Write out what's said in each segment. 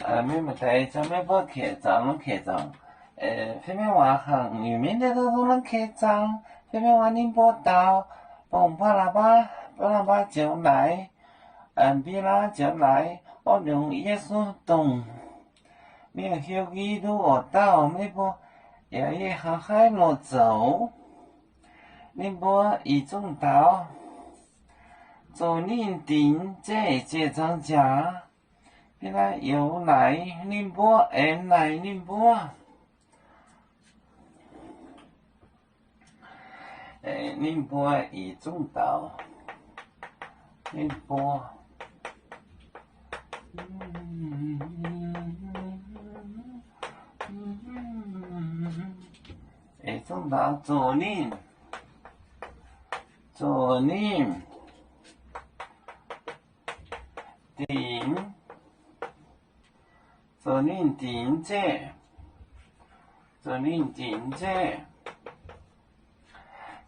妹妹在咱们不开张，开张。飞面话行，渔民的都能开张。飞面话宁波岛，蹦巴拉巴，巴拉巴就来，比拉就来，我用耶稣动。没有休息都我到没波，也一航海路走。宁波一中岛，走宁顶这结账家。现在又来宁波，来宁波。宁波一中岛，宁波。一中岛左宁，左宁顶。左宁顶这，左宁顶这，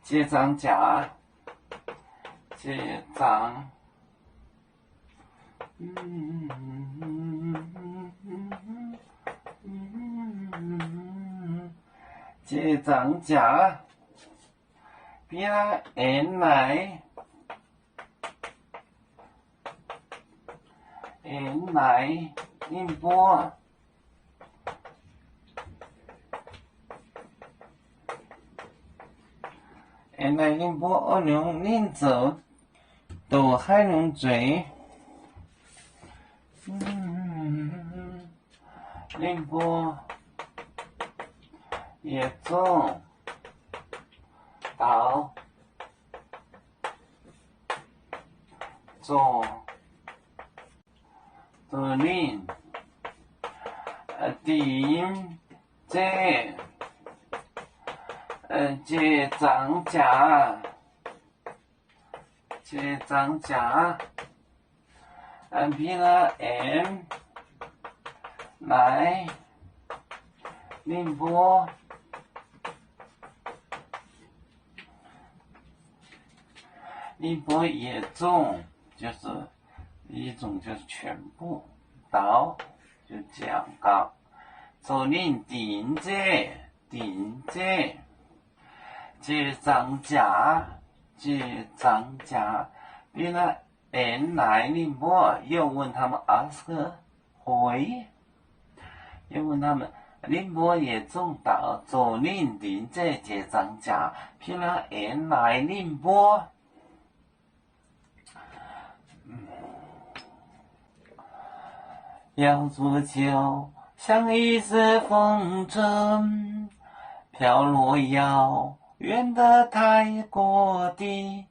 结账甲，结账，结账甲，边来，来。宁波，来宁波，我用宁走，都还能追。宁波也中岛，中。左宁，顶这，结账甲，结账甲，比了 M， 来，宁波，宁波也中，就是一中就是全部。岛就讲到，左宁顶这，顶这，结账甲，结账甲，比了 来宁波，又问他们ask 回，又问他们宁波也中岛，左宁顶这结账甲，比了来宁波。要做酒，像一阵风筝，飘落遥远的泰国地。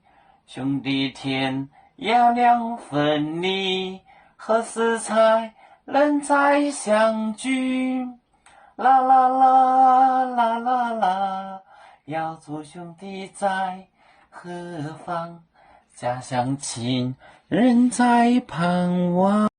兄弟天涯两分离，何时才能再相聚？啦啦啦啦啦啦，要做兄弟在何方？家乡亲人在盼望。